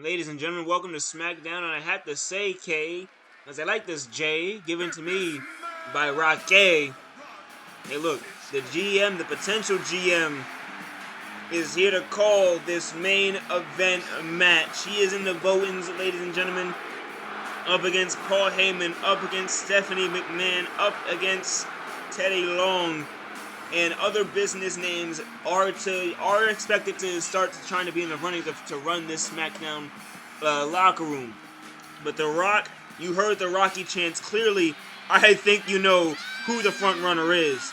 Ladies and gentlemen, welcome to Smackdown, and I have to say, K, as I like this J, given to me by Rocky. Hey, look, the GM, the potential GM, is here to call this main event match. He is in the votings, ladies and gentlemen, up against Paul Heyman, up against Stephanie McMahon, up against Teddy Long, and other business names are expected to start trying to be in the running to run this SmackDown locker room. But The Rock, you heard the Rocky chants clearly. I think you know who the front runner is.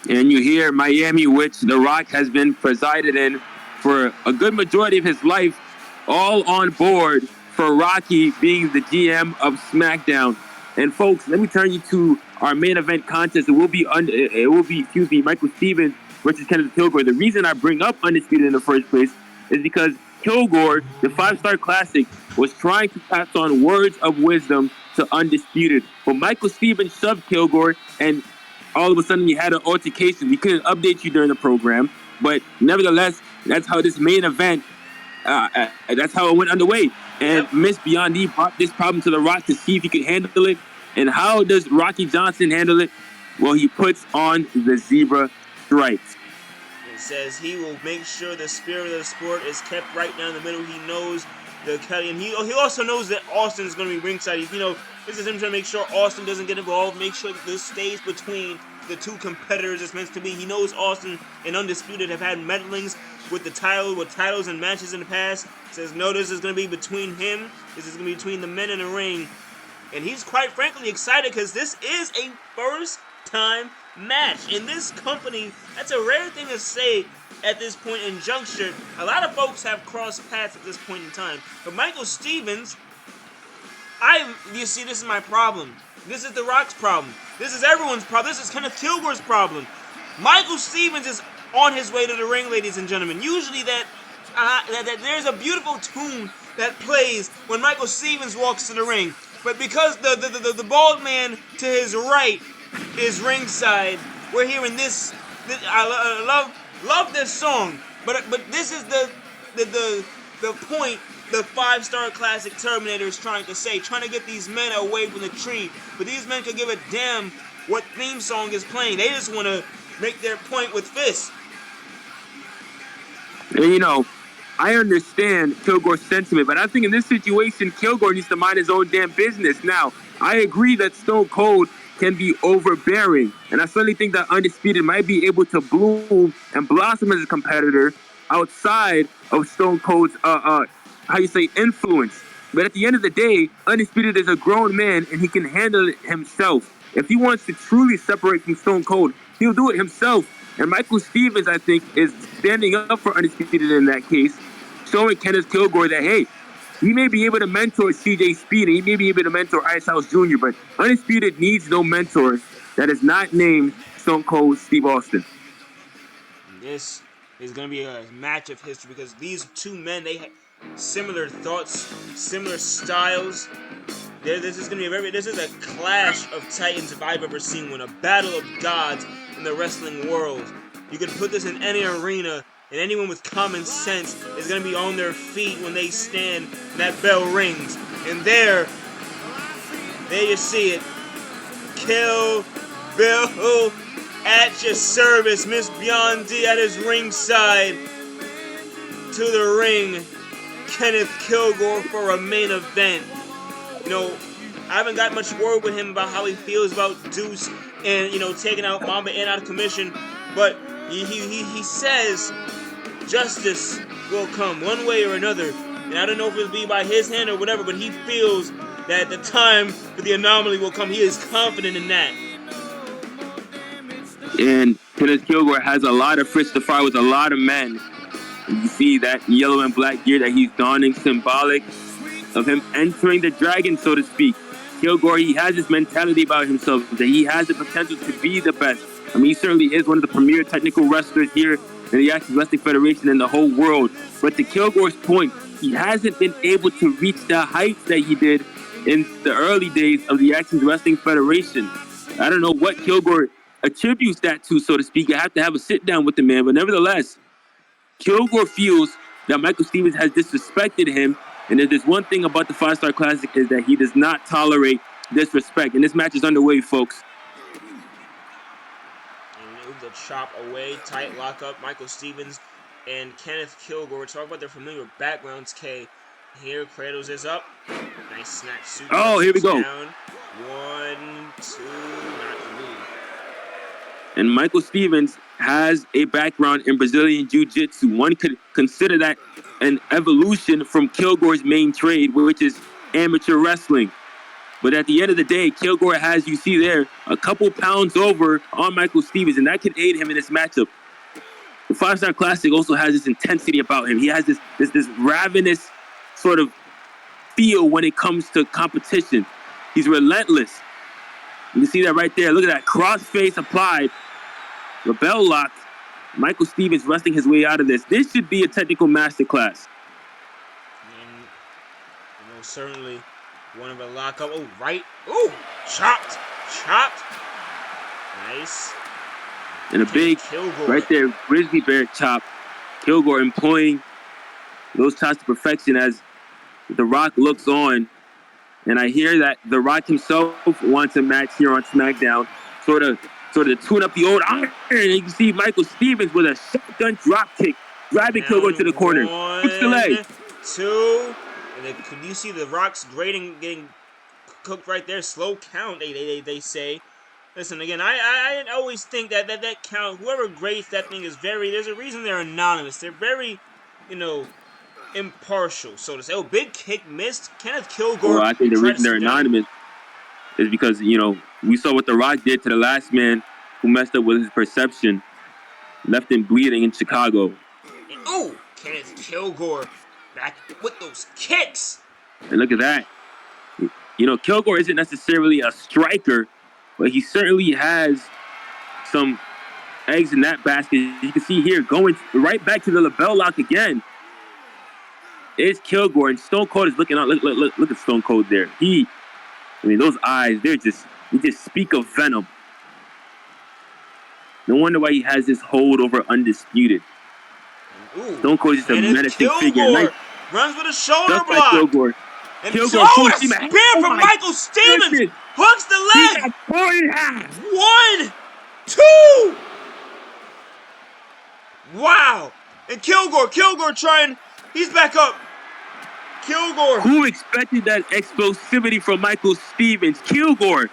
And you hear Miami, which The Rock has been presided in for a good majority of his life, all on board for Rocky being the GM of SmackDown. And folks, let me turn you to our main event contest. It will be Michael Stevens versus Kenneth Killgore. The reason I bring up Undisputed in the first place is because Killgore, the 5-star classic, was trying to pass on words of wisdom to Undisputed. But Michael Stevens shoved Killgore, and all of a sudden you had an altercation. We couldn't update you during the program, but nevertheless, that's how this main event, that's how it went underway. And Miss Biondi brought this problem to The Rock to see if he could handle it. And how does Rocky Johnson handle it? Well, he puts on the zebra stripes. It says he will make sure the spirit of the sport is kept right down the middle. He knows the Kelly, and he also knows that Austin is going to be ringside. This is him trying to make sure Austin doesn't get involved, make sure that this stays between the two competitors it's meant to be. He knows Austin and Undisputed have had meddlings with titles and matches in the past. Says, no, this is going to be between him. This is going to be between the men in the ring. And he's quite frankly excited because this is a first-time match. In this company, that's a rare thing to say at this point in juncture. A lot of folks have crossed paths at this point in time. But Michael Stevens, you see, this is my problem. This is The Rock's problem. This is everyone's problem. This is Kenneth Killgore's problem. Michael Stevens is on his way to the ring, ladies and gentlemen. Usually that there's a beautiful tune that plays when Michael Stevens walks to the ring. But because the bald man to his right is ringside, we're hearing this. I love this song, but this is the point the 5-star classic Terminator is trying to say, trying to get these men away from the tree. But these men could give a damn what theme song is playing. They just want to make their point with fists. And I understand Killgore's sentiment, but I think in this situation, Killgore needs to mind his own damn business. Now, I agree that Stone Cold can be overbearing, and I certainly think that Undisputed might be able to bloom and blossom as a competitor outside of Stone Cold's influence. But at the end of the day, Undisputed is a grown man, and he can handle it himself. If he wants to truly separate from Stone Cold, he'll do it himself. And Michael Stevens, I think, is standing up for Undisputed in that case, showing Kenneth Killgore that, hey, he may be able to mentor CJ Speed, and he may be able to mentor Ice House Jr., but Undisputed needs no mentor that is not named Stone Cold Steve Austin. This is going to be a match of history because these two men, they have similar thoughts, similar styles. This is a clash of titans if I've ever seen one, a battle of gods in the wrestling world. You could put this in any arena, and anyone with common sense is going to be on their feet when they stand and that bell rings. And there you see it. Kill Bill at your service. Miss Biondi at his ringside. To the ring, Kenneth Killgore for a main event. I haven't got much word with him about how he feels about Deuce and, taking out Mamba and out of commission. But he says justice will come one way or another. And I don't know if it'll be by his hand or whatever, but he feels that the time for the anomaly will come. He is confident in that. And Kenneth Killgore has a lot of fists to fry with a lot of men. And you see that yellow and black gear that he's donning, symbolic of him entering the dragon, so to speak. Killgore, he has this mentality about himself that he has the potential to be the best. I mean, he certainly is one of the premier technical wrestlers here in the Action Wrestling Federation in the whole world. But to Killgore's point, he hasn't been able to reach the heights that he did in the early days of the Action Wrestling Federation. I don't know what Killgore attributes that to, so to speak. I have to have a sit down with the man, but nevertheless, Killgore feels that Michael Stevens has disrespected him. And if there's one thing about the 5-Star Classic is that he does not tolerate disrespect. And this match is underway, folks. And move the chop away, tight lockup. Michael Stevens and Kenneth Killgore. We're talking about their familiar backgrounds. K. Here, Kratos is up. Nice snap suplex. Oh, here we go. Down. 1, 2, not the move. And Michael Stevens has a background in Brazilian Jiu-Jitsu. One could consider that an evolution from Killgore's main trade, which is amateur wrestling. But at the end of the day, Killgore has, you see there, a couple pounds over on Michael Stevens, and that could aid him in this matchup. The 5-Star Classic also has this intensity about him. He has this ravenous sort of feel when it comes to competition. He's relentless. You can see that right there. Look at that. Crossface applied. Rebel lock. Michael Stevens wrestling his way out of this. This should be a technical masterclass. And most certainly one of a lockup. Oh, right. Oh, chopped. Nice. And a big, Killgore. right there, grizzly bear chop. Killgore employing those chops to perfection as The Rock looks on. And I hear that The Rock himself wants a match here on SmackDown. Sort of tune up the old iron. And you can see Michael Stevens with a shotgun drop kick, driving Killgore to the corner. Hooks the leg. 1, 2. And then, could you see The Rock's grating getting cooked right there? Slow count, they say. Listen, again, I always think that count, whoever grates that thing is there's a reason they're anonymous. They're very, impartial, so to say. Oh, big kick missed. Kenneth Killgore. Well, I think the reason they're anonymous is because, we saw what The Rock did to the last man who messed up with his perception, left him bleeding in Chicago. Oh, Kenneth Killgore back with those kicks. And look at that. Killgore isn't necessarily a striker, but he certainly has some eggs in that basket. You can see here, going right back to the label lock again. It's Killgore, and Stone Cold is looking out. Look at Stone Cold there. Those eyes, they just speak of venom. No wonder why he has this hold over Undisputed. Ooh, Stone Cold is just a menacing figure. Runs with a shoulder just block. Like Killgore. And Killgore a spear from Michael Stevens. Goodness. Hooks the leg. He got torn in half. 1, 2. Wow. And Killgore trying. He's back up. Killgore. Who expected that explosivity from Michael Stevens? Killgore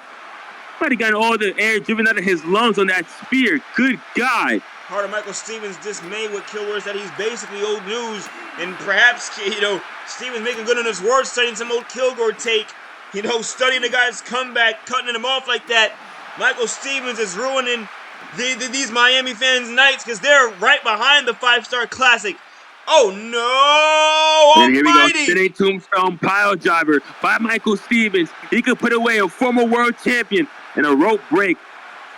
might have gotten all the air driven out of his lungs on that spear. Good God. Part of Michael Stevens' dismay with Killgore is that he's basically old news. And perhaps, Stevens making good on his words, studying some old Killgore take. Studying the guy's comeback, cutting him off like that. Michael Stevens is ruining these Miami fans' nights because they're right behind the 5-Star Classic. Oh, no! And here we Almighty! go. Sitting tombstone pile driver by Michael Stevens. He could put away a former world champion and a rope break.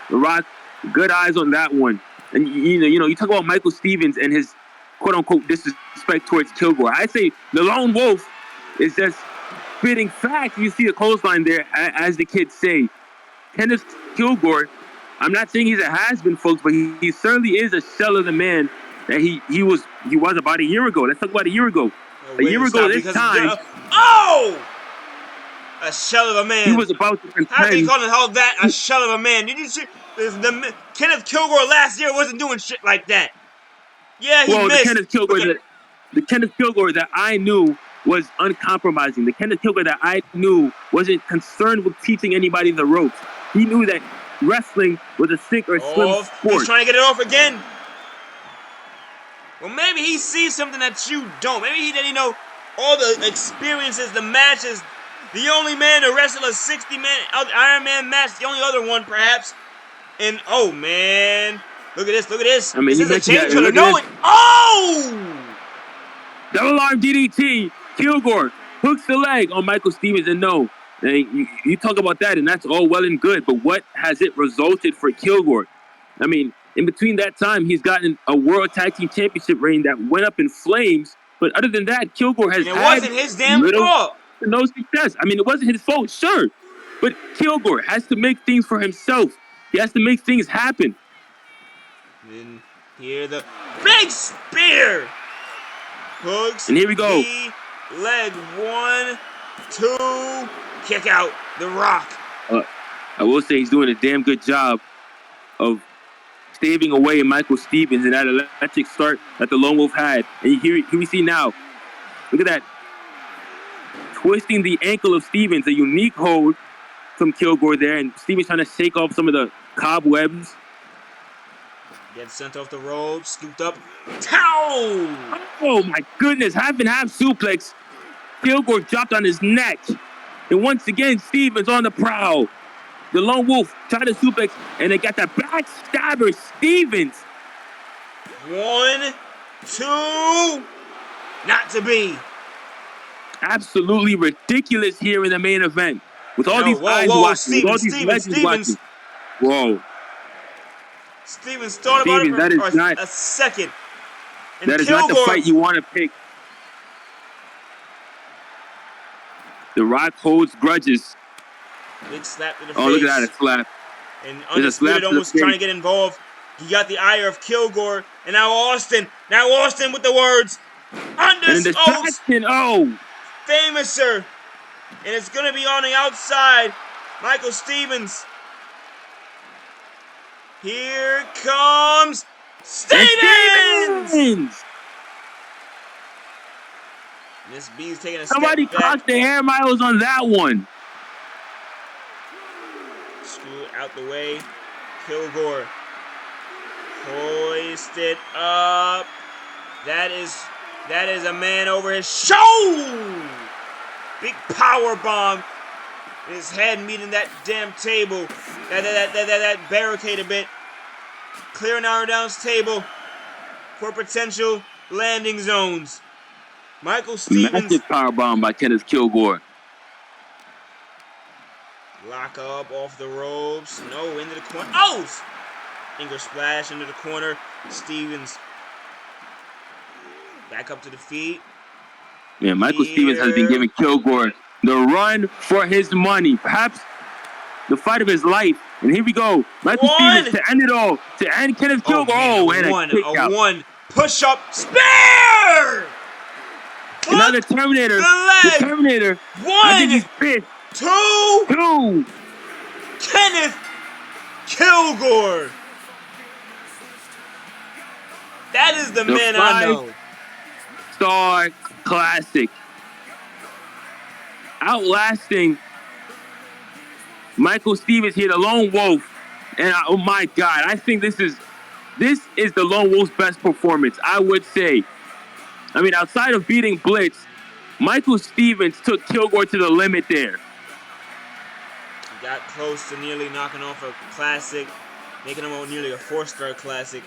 The Rock, good eyes on that one. And, you talk about Michael Stevens and his quote-unquote disrespect towards Killgore. I say the lone wolf is just spitting facts. You see the clothesline there, as the kids say. Kenneth Killgore, I'm not saying he's a has-been, folks, but he certainly is a shell of the man that he was about a year ago. Let's talk about a year ago. A year ago this time. Oh! A shell of a man. He was about to contend. How can you call that a shell of a man? Did you see the Kenneth Killgore last year wasn't doing shit like that? Yeah, he missed. The Kenneth Killgore that I knew was uncompromising. The Kenneth Killgore that I knew wasn't concerned with teaching anybody the ropes. He knew that wrestling was a sink or swim sport. He's trying to get it off again. Well, maybe he sees something that you don't. Maybe he didn't know all the experiences, the matches. The only man to wrestle a 60-man Iron Man match, the only other one, perhaps. And, oh, man. Look at this. This is a change killer. No, oh! Double arm DDT. Killgore hooks the leg on Michael Stevens. And no, you talk about that, and that's all well and good. But what has it resulted for Killgore? In between that time, he's gotten a World Tag Team Championship reign that went up in flames. But other than that, Killgore has had wasn't his damn fault. No success. It wasn't his fault, sure. But Killgore has to make things for himself. He has to make things happen. Then here the big spear. Hooks And here we go. the leg. 1, 2. Kick out. The Rock. I will say he's doing a damn good job of staving away Michael Stevens and that electric start that the Lone Wolf had. And here we see now. Look at that. Twisting the ankle of Stevens, a unique hold from Killgore there. And Stevens trying to shake off some of the cobwebs. Gets sent off the ropes. Scooped up. Towel! Oh my goodness. Half and half suplex. Killgore dropped on his neck. And once again, Stevens on the prowl. The Lone Wolf tried to suplex, and they got the backstabber, Stevens. 1, 2. Not to be. Absolutely ridiculous here in the main event. With all these eyes watching, with all these legends watching. Whoa. Stevens thought about it for a second. And that is not the fight you want to pick. The Rock holds grudges. Big slap to the face. Oh, look at that, a slap. And Undisputed almost trying to get involved. He got the ire of Killgore. And now Austin. Now Austin with the words. Undisputed. Oh. Famouser. And it's going to be on the outside. Michael Stevens. Here comes Stevens! Miss B's taking a Somebody step back. clocked the air miles on that one. Screw out the way. Killgore. Hoisted up. That is a man over his shoulder. Big power bomb. His head meeting that damn table. That barricade a bit. Clearing our down's table for potential landing zones. Michael Stevens. Massive power bomb by Kenneth Killgore. Lock up off the ropes. No, into the corner. Oh! English splash into the corner. Stevens. Back up to the feet. Yeah, Michael Stevens has been giving Killgore the run for his money. Perhaps the fight of his life. And here we go. Michael Stevens to end it all. To end Kenneth Killgore. Oh, and a one. Push up. Spear! Another Terminator. The Terminator. 1, I think he's pissed. 2. Kenneth Killgore. That is the man I know. Star classic. Outlasting Michael Stevens here, the Lone Wolf. And oh my God, I think this is the Lone Wolf's best performance, I would say. I mean, outside of beating Blitz, Michael Stevens took Killgore to the limit there. He got close to nearly knocking off a classic, making him nearly a 4-star classic.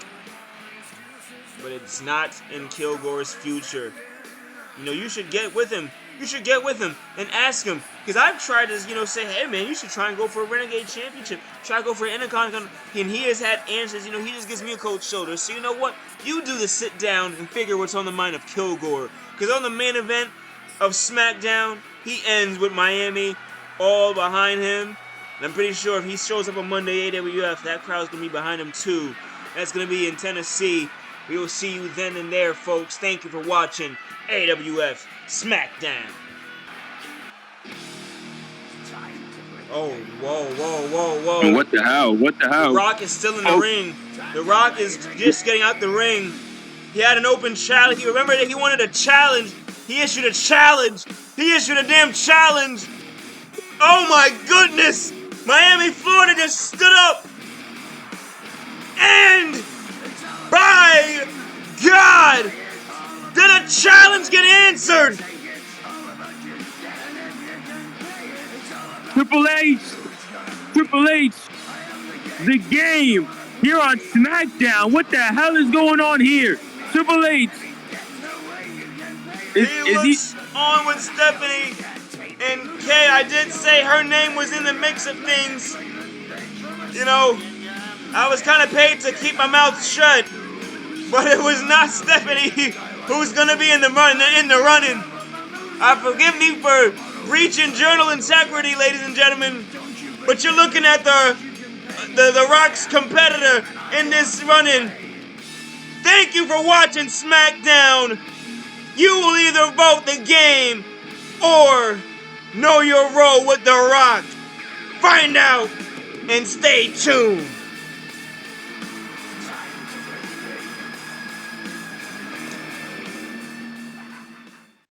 But it's not in Killgore's future. You know, you should get with him. You should get with him and ask him. Because I've tried to, say, hey, man, you should try and go for a Renegade Championship. Try to go for an Intercontinental. And he has had answers. He just gives me a cold shoulder. So you know what? You do the sit down and figure what's on the mind of Killgore. Because on the main event of Smackdown, he ends with Miami all behind him. And I'm pretty sure if he shows up on Monday AWF, that crowd's going to be behind him too. That's going to be in Tennessee. We will see you then and there, folks. Thank you for watching AWF Smackdown. Oh, whoa. What the hell? The Rock is still in the ring. The Rock is just getting out the ring. He had an open challenge. You remember that he wanted a challenge. He issued a challenge. He issued a damn challenge. Oh my goodness. Miami, Florida just stood up. And by God, did a challenge get answered? Triple H, the game here on SmackDown. What the hell is going on here? Triple H. Is he on with Stephanie and Kay? I did say her name was in the mix of things. I was kind of paid to keep my mouth shut, but it was not Stephanie who's gonna be in the running. Forgive me for breaching journal integrity, ladies and gentlemen, but you're looking at the Rock's competitor in this run-in. Thank you for watching SmackDown. You will either vote the game or know your role with The Rock. Find out and stay tuned.